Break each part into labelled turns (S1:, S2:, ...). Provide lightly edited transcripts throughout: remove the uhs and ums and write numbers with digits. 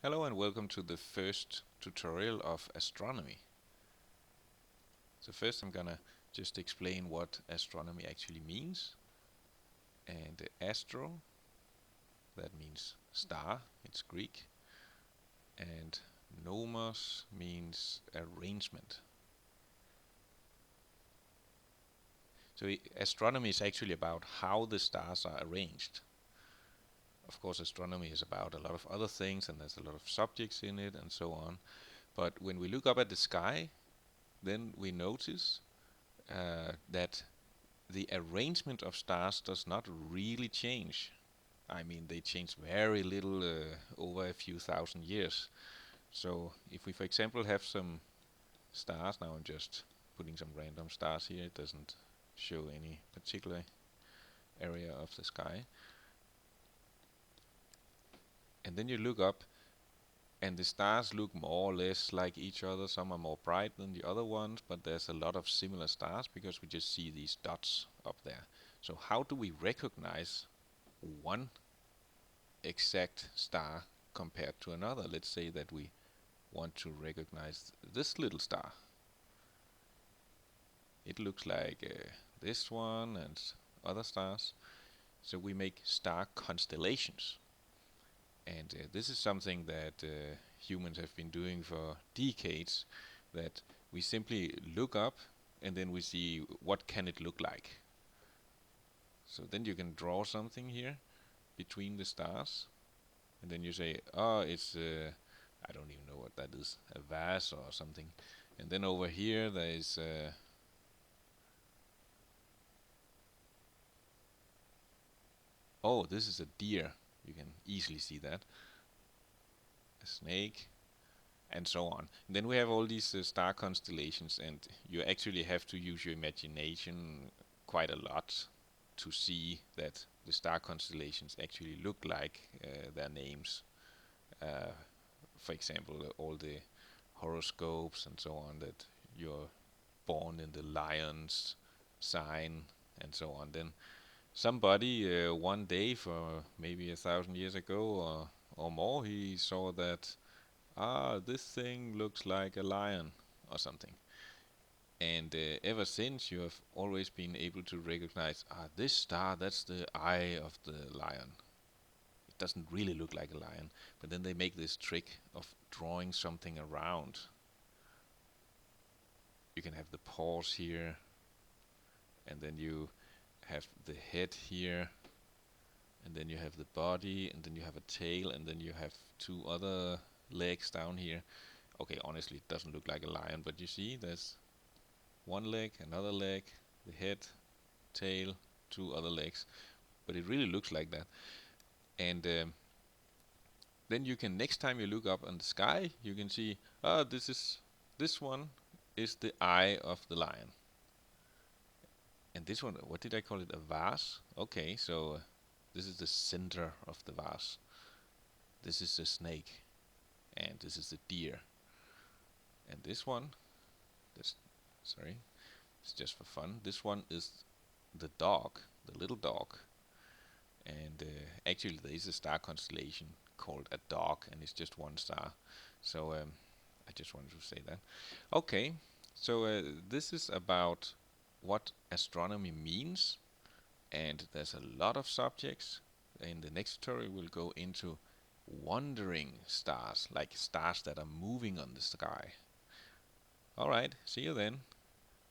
S1: Hello and welcome to the first tutorial of astronomy. So first I'm gonna just explain what astronomy actually means. And astro, that means star, it's Greek. And nomos means arrangement. So astronomy is actually about how the stars are arranged. Of course, astronomy is about a lot of other things and there's a lot of subjects in it and so on. But when we look up at the sky, then we notice that the arrangement of stars does not really change. I mean, they change very little over a few thousand years. So if we, for example, have some stars, now I'm just putting some random stars here, it doesn't show any particular area of the sky. And then you look up and the stars look more or less like each other. Some are more bright than the other ones, but there's a lot of similar stars because we just see these dots up there. So how do we recognize one exact star compared to another? Let's say that we want to recognize this little star. It looks like this one and other stars. So we make star constellations. And this is something that humans have been doing for decades, that we simply look up and then we see what can it look like. So then you can draw something here between the stars, and then you say, oh, it's I don't even know what that is, a vase or something. And then over here there is oh, this is a deer. You can easily see that. A snake, and so on. And then we have all these star constellations, and you actually have to use your imagination quite a lot to see that the star constellations actually look like their names. Uh, for example, all the horoscopes and so on, that you're born in the lion's sign and so on. Then somebody one day, for maybe 1,000 years ago or more, he saw that this thing looks like a lion or something. And ever since, you have always been able to recognize, this star, that's the eye of the lion. It doesn't really look like a lion, but then they make this trick of drawing something around. You can have the paws here, and then you have the head here, and then you have the body, and then you have a tail, and then you have two other legs down here. Okay, honestly, it doesn't look like a lion, but you see, there's one leg, another leg, the head, tail, two other legs, but it really looks like that. And then you can, next time you look up in the sky, you can see, this one is the eye of the lion. And this one, what did I call it? A vase? Okay, so this is the center of the vase. This is the snake, and this is the deer. And this one, this, sorry, it's just for fun. This one is the dog, the little dog. And actually there is a star constellation called a dog, and it's just one star. So I just wanted to say that. Okay, so this is about what astronomy means, and there's a lot of subjects. In the next tutorial we'll go into wandering stars, like stars that are moving on the sky. Alright, see you then.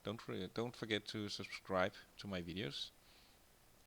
S1: Don't forget to subscribe to my videos.